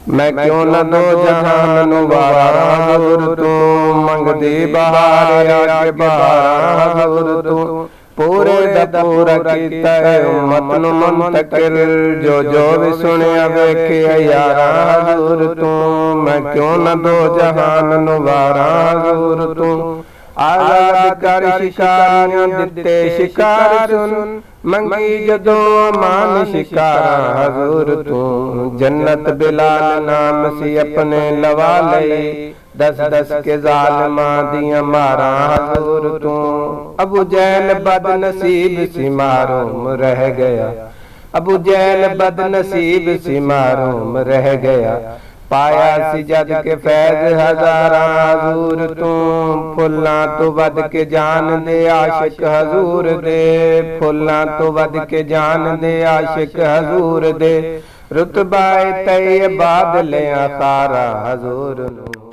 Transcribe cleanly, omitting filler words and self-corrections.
मैं क्यों न दो जहान नु वारा हजूर तू मंगदी बहार आके बहारा हजूर तू पूरे दा पूरा कीता है उम्मत नु मुंतकिल जो जो भी सुनिया वेखे यारा हजूर तू मैं क्यों न दो जहान नु वारा हजूर तू आजाद कर शिकारियां दिते शिकार सुन मंगी जदों मान शिकारा हजूर तू जन्नत बिलाल नाम सी अपने लवा ले दस दस के जालिमा दिया मारा हजूर तू अबू जहल बद नसीब सी मारूम रह गया अबू जहल बद नसीब सी मारूम रह गया पाया सी जद के फैज हजारा हजूर तू फुल्ला तो वद के जान दे आशिक हजूर दे फुल्ला तो वद के जान दे आशिक हजूर दे रुतबाए तय बादले तारा हजूर नू।